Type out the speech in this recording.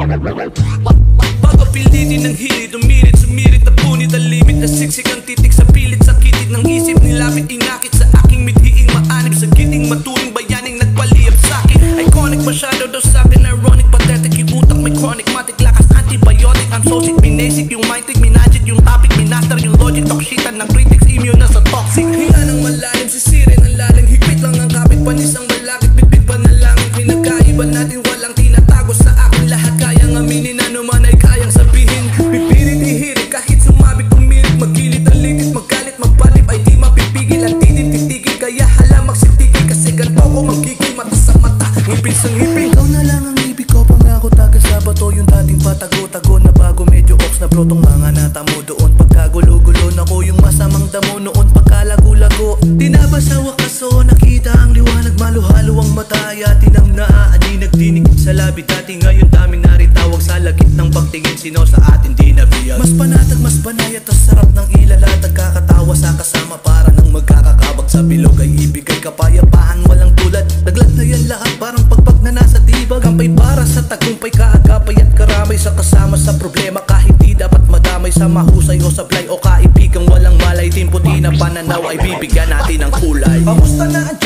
Bago pilitin ng hilit, umirit, sumirit na punit ang limit na siksik ang titik sa pilit, sa kitit ng isip, nilapit, inakit sa aking mithiing maanib, sa giting maturing bayaning nagpaliyap sa'kin. Iconic masyado daw sa'kin, ironic, pathetic, yung utak may chronic, matic, lakas, antibiotic. I'm so sick, binasic, yung mindtic, minagit, yung topic, minaster, yung logic, talk shitan ng critics, immune na sa toxic. Hinga ng malalim, sisirin ang lalang, higpit lang ang kapit, panis ang malakit, bitbit pa na langit. Pinagkaiba natin, walang tinatago sa akin, lahat kayang aminin, ano man ay kayang sabihin. Pipirit, ihirit, kahit sumabit, tumirit, magkilit, ang litit, magalit, magpalip, ay di mapipigil, ang titit, titigil, kaya halamak sitigil, kasi ganito ko magiging mata sa mata, ngipin sa ngipin. Ikaw na lang ang ibig ko, pangako tagal sa bato, yung dating patago-tago na bago medyo ops na brotong mga natamo doon. Pagkagulo-gulo na ko yung masamang damo noon, pagkalago-lago di na ba sa wakaso, nakita ang liwanag, maluhalo ang mata, ayatin ang naaani, nagdinikit sa labi dati, ngayon daming naritawag sa lagit ng pagtingin, sino sa atin di nabiyag. Mas panatag, mas panay at sarap ng ilalatag, kakatawa sa kasama para nang magkakakabag sa bilog ay ibigay kapayapaan walang tulad. Naglat na yan lahat parang pagpag na nasa tibag, kampay para sa tagumpay, kaagapay at karamay sa kasama sa problema, kahit di dapat madamay sa mahusay o sablay o kaibigang walang malay, timpo di na pananaw ay bibigyan natin ng kulay. Kamusta na ang